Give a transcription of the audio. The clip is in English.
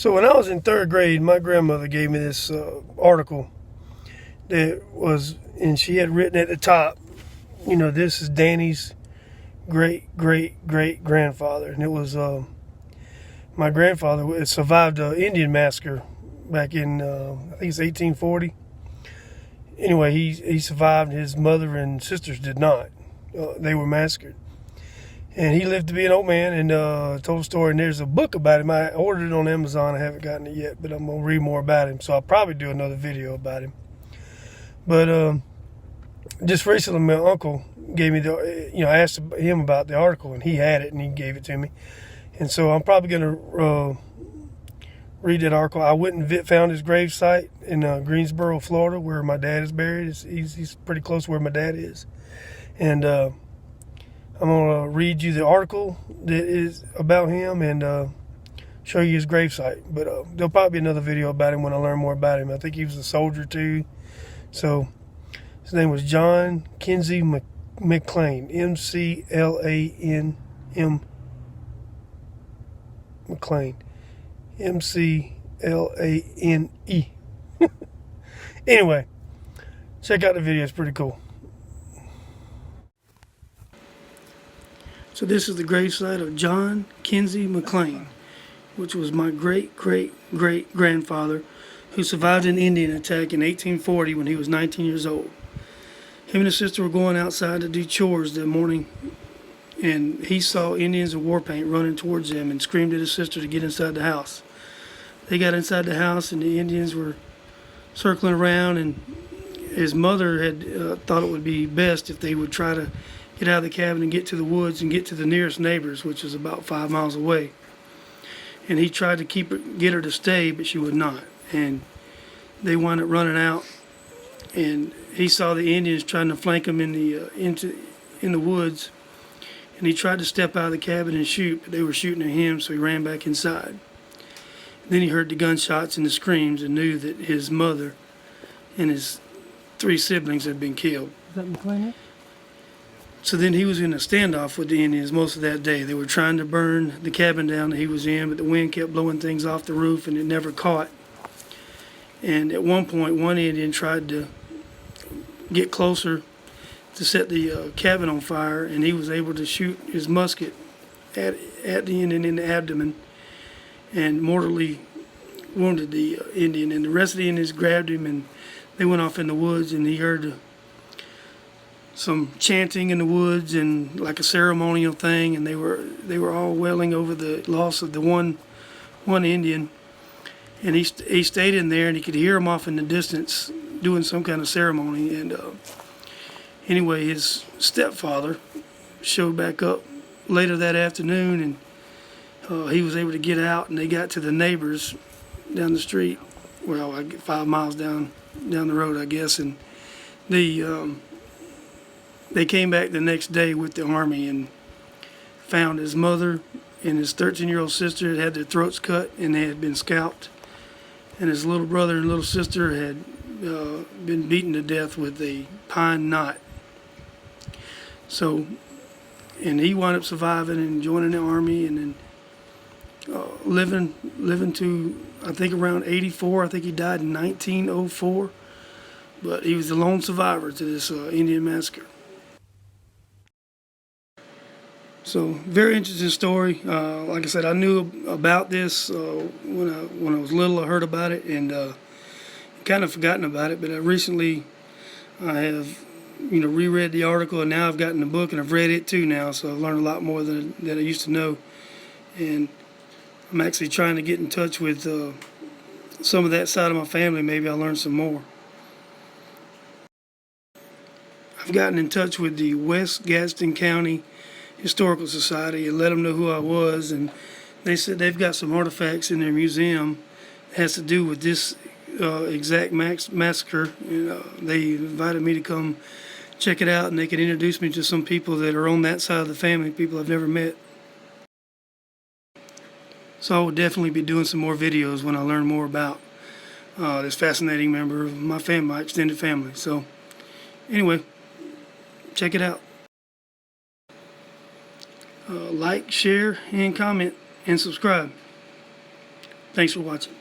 So when I was in third grade, my grandmother gave me this article that was, and she had written at the top, you know, this is Danny's great-great-great-grandfather. And it was my grandfather survived the Indian Massacre back in, I think it's 1840. Anyway, he survived. His mother and sisters did not. They were massacred. And he lived to be an old man and told a story. And there's a book about him. I ordered it on Amazon. I haven't gotten it yet, but I'm going to read more about him. So I'll probably do another video about him. But just recently, my uncle gave me I asked him about the article, and he had it, and he gave it to me. And so I'm probably going to read that article. I went and found his gravesite in Greensboro, Florida, where my dad is buried. He's pretty close to where my dad is. And I'm going to read you the article that is about him and show you his gravesite. But there'll probably be another video about him when I learn more about him. I think he was a soldier too. So his name was John Kenzie McLane, M-C-L-A-N-M McLane, M-C-L-A-N-E. Anyway, check out the video. It's pretty cool. So this is the gravesite of John Kenzie McLane, which was my great-great-great-grandfather who survived an Indian attack in 1840 when he was 19 years old. Him and his sister were going outside to do chores that morning, and he saw Indians in war paint running towards them and screamed at his sister to get inside the house. They got inside the house, and the Indians were circling around, and his mother had thought it would be best if they would try to get out of the cabin and get to the woods and get to the nearest neighbors, which is about 5 miles away. And he tried to get her to stay, but she would not. And they wound up running out, and he saw the Indians trying to flank him in the woods, and he tried to step out of the cabin and shoot, but they were shooting at him, so he ran back inside. Then he heard the gunshots and the screams and knew that his mother and his 3 siblings had been killed. Is that McLean? So then he was in a standoff with the Indians most of that day. They were trying to burn the cabin down that he was in, but the wind kept blowing things off the roof and it never caught. And at one point, one Indian tried to get closer to set the cabin on fire, and he was able to shoot his musket at the Indian in the abdomen and mortally wounded the Indian. And the rest of the Indians grabbed him, and they went off in the woods, and he heard some chanting in the woods and like a ceremonial thing, and they were all wailing over the loss of the one Indian. And he stayed in there, and he could hear him off in the distance doing some kind of ceremony. And anyway, his stepfather showed back up later that afternoon, and he was able to get out, and they got to the neighbors down the street, well, 5 miles down the road, I guess. And they came back the next day with the army and found his mother and his 13-year-old sister had their throats cut, and they had been scalped. And his little brother and little sister had been beaten to death with a pine knot. So, and he wound up surviving and joining the army, and then living to, I think, around 84. I think he died in 1904. But he was the lone survivor to this Indian massacre. So, very interesting story. Like I said, I knew about this when I was little. I heard about it and kind of forgotten about it. But recently, I have reread the article, and now I've gotten the book and I've read it too now. So I've learned a lot more than I used to know. And I'm actually trying to get in touch with some of that side of my family. Maybe I'll learn some more. I've gotten in touch with the West Gadsden County Historical Society and let them know who I was, and they said they've got some artifacts in their museum that has to do with this exact massacre. And, they invited me to come check it out, and they could introduce me to some people that are on that side of the family, people I've never met. So I will definitely be doing some more videos when I learn more about this fascinating member of my family, my extended family. So anyway, check it out. Like, share, and comment, and subscribe. Thanks for watching.